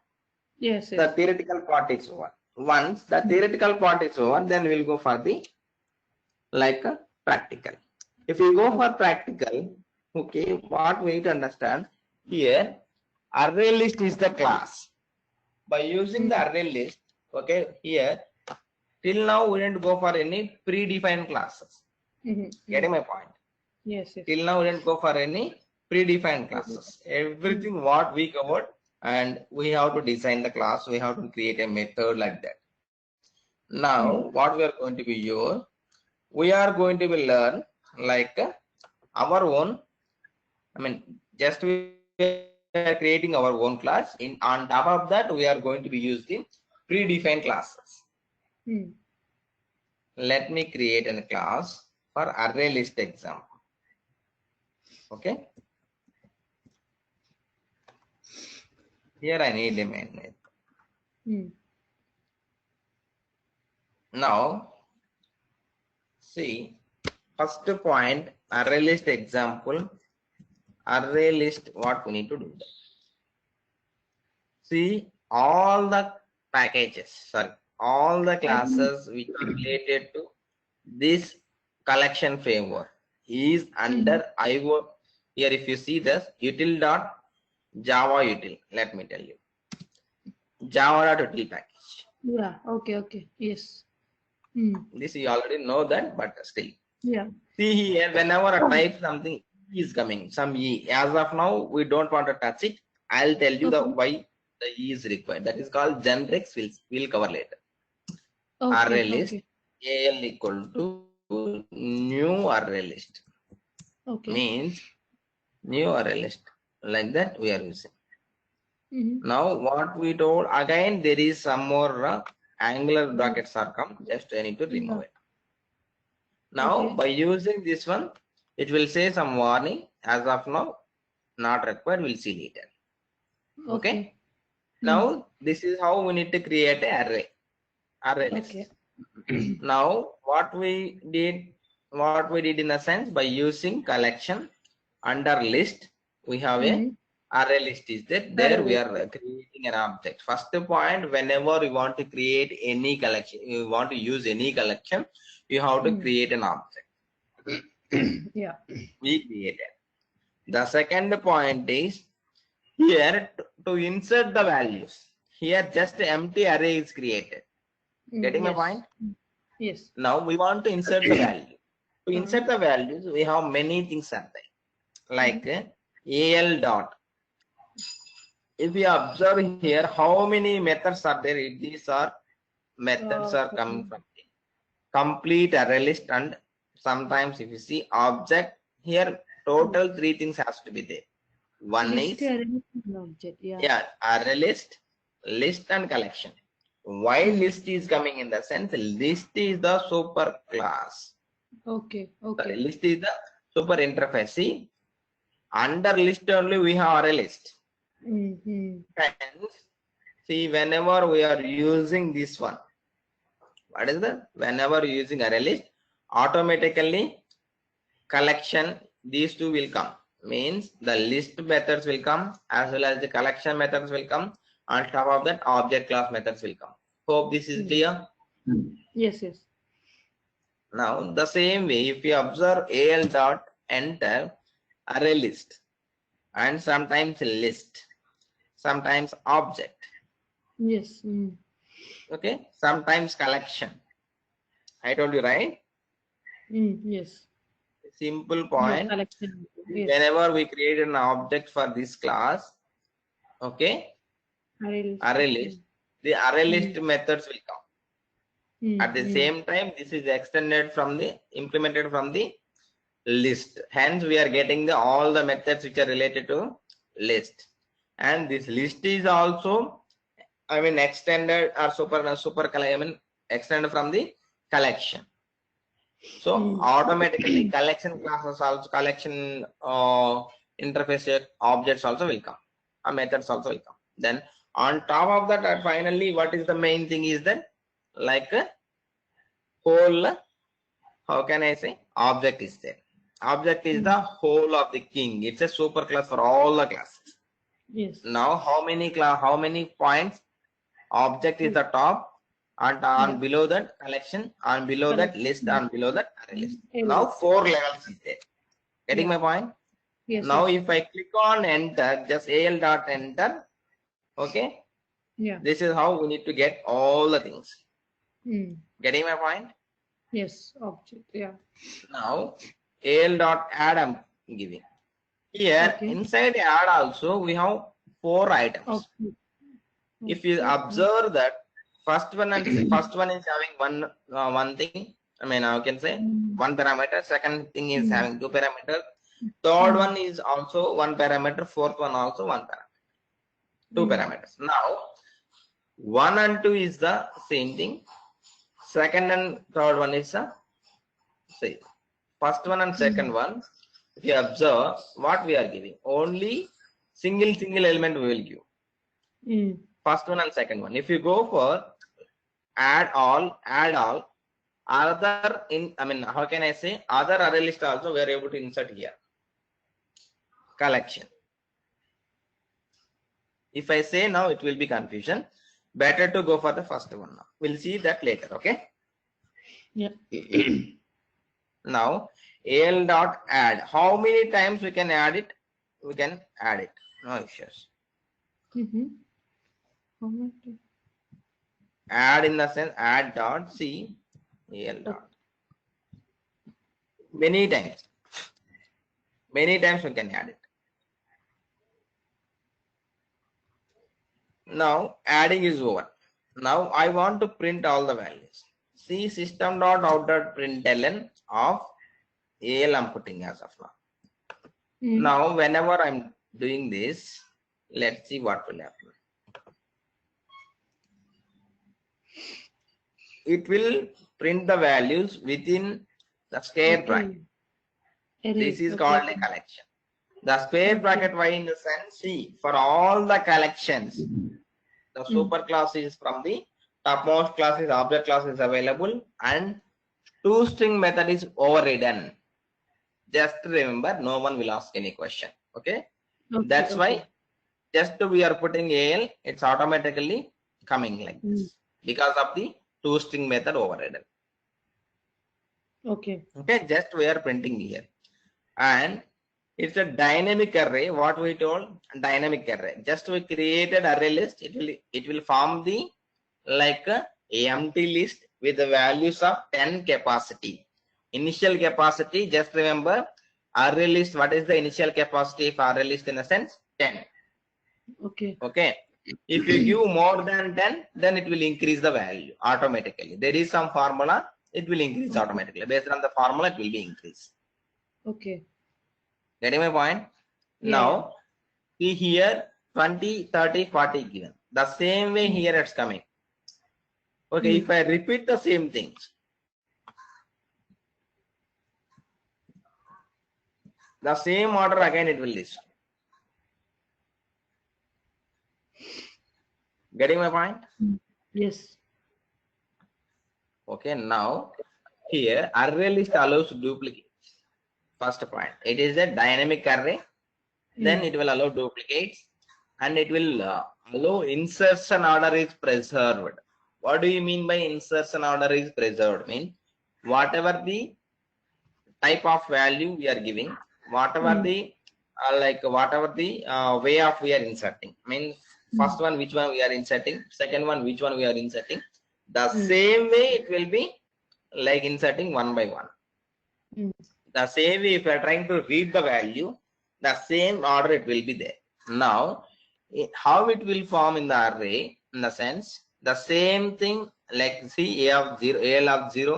Yes. The theoretical part is over. Once the theoretical part is over, then we'll go for the practical. If we go for practical, okay, what we need to understand here, array list is the class. By using the array list, okay, here till now we didn't go for any predefined classes. Getting my point? Yes, yes. Till now we didn't go for any predefined classes. Mm. Everything what we covered, and we have to design the class, we have to create a method like that. Now Mm. what we are going to be use, we are going to be learn like our own, I mean, just we are creating our own class. In on top of that, we are going to be use the predefined classes. Mm. Let me create a class for array list example. Okay, here I need a main method. Mm. Now see, first point, array list example, array list, what we need to do. See, all the packages, sorry, all the Array. classes which are related to this collection framework is Mm. under IO. Here, if you see this util dot Java util, let me tell you, Java dot util package. Yeah. Okay. Okay. Yes. Mm. This you already know that, but still. Yeah. See here, whenever I type something, E is coming, some E. As of now, we don't want to touch it. I'll tell you the Okay. why the E is required. That is called generics. We'll cover later. Array Okay. list Okay. AL equal to new array list Okay. means new array list. Like that we are using. Mm-hmm. Now what we told again, there is some more angular Yeah. brackets are come. Just I need to remove Yeah. it. Now Okay. by using this one, it will say some warning. As of now, not required. We'll see later. Okay. Okay. Mm. Now this is how we need to create an array Okay. list. Now what we did in a sense, by using collection under list, we have a Mm-hmm. array list is that there we Array. are creating an object. First point, whenever you want to create any collection, you want to use any collection, you have to Mm. create an object. Yeah. We created. The second point is here to insert the values. Here just empty array is created. Mm. Getting my Yes. point? Mm. Yes. Now we want to insert the value. To Uh, insert the values, we have many things are there, mm. like al dot. If we observe here, how many methods are there? These are methods are coming Mm. from the complete array list, and sometimes if you see object here, Mm. total three things has to be there. One List is, array object. Yeah. yeah, array list, list and collection. Why Mm. list is coming in the sense, list is the super class. Okay. Sorry, Okay. list is the super interface. See, under list only we have array list. Mm-hmm. Hence, see, whenever we are using this one, what is the, whenever using array list, automatically collection, these two will come. Means the list methods will come as well as the collection methods will come. On top of that, object class methods will come. Hope this is Mm. clear. Yes. Yes. Now, the same way, if you observe al dot enter array list and sometimes list, sometimes object, Yes. Mm. okay, sometimes collection. I told you, right? Mm. Yes. Simple Yeah. point. Collection. Yes. Whenever we create an object for this class, okay, Array list. array Mm. list, the array list Mm. methods will come. Mm. At the Mm. same time, this is extended from the, implemented from the list. Hence, we are getting the all the methods which are related to list. And this list is also, I mean, extended or I mean, extended from the collection. So Mm. automatically collection classes also, collection interface objects also will come, methods also will come. Then on top of that, finally, what is the main thing is that, like whole, how can I say, object is there. Object is the Mm. whole of the king. It's a super class for all the classes. Yes. Now how many points? Object is Two. the top, and on Yeah. below that collection, on below that list, Collection. on below that array list. Array Now list. four levels is there. Getting Yeah. my point? Yes. Now Yes. if I click on enter, just al dot enter, okay, Yeah. this is how we need to get all the things. Mm. Getting my point? Yes. Object. Yeah. Now AL dot add I'm giving. Here Okay. inside add also we have 4 items. Okay. If you Okay. observe that first one is having one thing, I mean I can say Mm. one parameter, second thing is Mm. having two parameters, third Mm. one is also one parameter, fourth one also one parameter, two Mm. parameters. Now 1 and 2 is the same thing, second and third one is the same. First one and second Mm. one, if you observe what we are giving, only single element we will give, Mm. first one and second one. If you go for add all, other in, I mean how can I say, other array list also we are able to insert here, collection. If I say now it will be confusion, better to go for the first one. Now we'll see that later. Okay, Yeah. now al dot add, how many times we can add it, we can add it, no issues. Mm-hmm. How much? Add in the sense add dot c al Okay. dot, many times we can add it. Now adding is over. Now I want to print all the values. See system dot out dot println of al I'm putting as of now. Mm. Now whenever I'm doing this, let's see what will happen. It will print the values within the square bracket. Okay. This Array. is Okay. called a collection. The square Okay. bracket, why in the sense, see, for all the collections, the Mm. super class is from the topmost class is object class is available, and toString method is overridden. Just remember, no one will ask any question. Okay, Okay. that's why Okay. just we are putting al, it's automatically coming like Mm. this because of the toString method overridden. Okay. Okay, just we are printing here, and it's a dynamic array. What we told, dynamic array. Just we created array list. It will form the like a empty list with the values of 10 capacity. Initial capacity. Just remember, array list. What is the initial capacity of array list in a sense? 10. Okay. Okay. If you give more than 10, then it will increase the value automatically. There is some formula. It will increase Okay. automatically. Based on the formula, it will be increased. Okay. Getting my point? Yeah. Yeah. Now, see here 20, 30, 40 given. The same way Mm. here it's coming. Okay, Mm. if I repeat the same things, the same order again it will list. Getting my point? Mm. Yes. Okay, now here array list allows duplicate. First point, it is a dynamic array. Then Mm. it will allow duplicates, and it will allow insertion order is preserved. What do you mean by insertion order is preserved? Mean whatever the type of value we are giving, whatever Mm. the whatever the way of we are inserting, means first Mm. one which one we are inserting, second one which one we are inserting, the Mm. same way it will be like inserting one by one. Mm. The same way if you are trying to read the value, the same order it will be there. Now how it will form in the array, in the sense the same thing, like see a of 0, al of 0,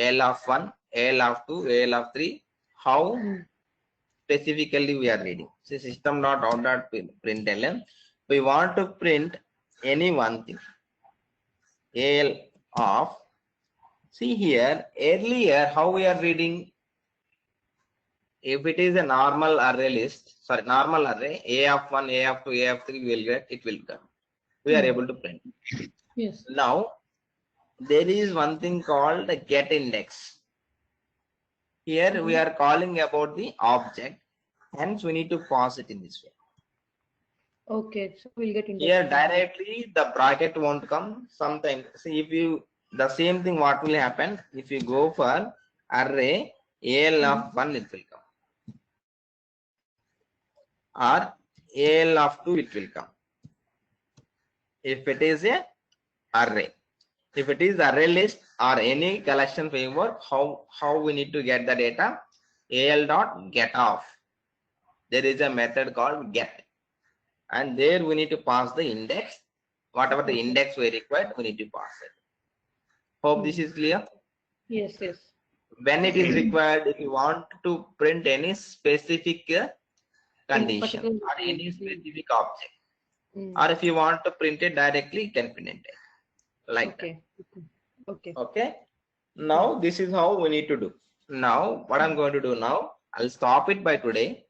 al of 1, al of 2, al of 3, how Mm. specifically we are reading. See system dot out dot println, we want to print any one thing, al of, see here earlier how we are reading. If it is a normal array list, sorry, normal array, a of 1, a of 2, a of 3, we will get, it will come. We are Mm. able to print. Yes. Now, there is one thing called get index. Here we Mm-hmm. are calling about the object, hence we need to pass it in this way. Okay. So we'll get Here index from here. directly the bracket won't come. Sometimes, see if you, the same thing what will happen, if you go for array, al Mm. of 1 it will come, or al of 2 it will come. If it is a array, if it is array list or any collection framework, how we need to get the data, al dot get off. There is a method called get, and there we need to pass the index. Whatever the Okay. index we required, we need to pass it. Hope this is clear. Yes, yes. When it is required, if you want to print any specific In condition particular. or any specific object, Mm. or if you want to print it directly, you can print it like that. Okay. Okay. Okay. Now this is how we need to do. Now what I'm going to do now, I'll stop it by today.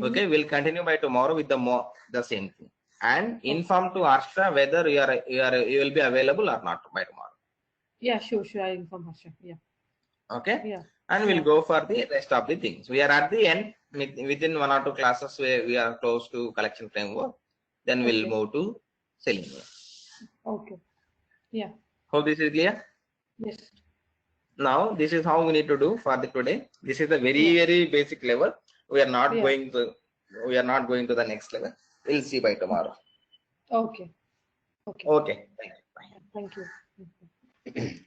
Okay, we'll continue by tomorrow with the same thing, and inform to Arsha whether you will be available or not by tomorrow. Yeah, sure. I'll inform Harsha. Yeah. Okay. Yeah. And we'll go for the rest of the things. We are at the end. Within 1 or 2 classes where we are close to collection framework, then we'll move to selling. Okay. Yeah. Hope this is clear. Yes. Now this is how we need to do for the today. This is a very basic level. We are not going to the next level. We'll see by tomorrow. Okay. Okay. Thank you. Bye. Thank you.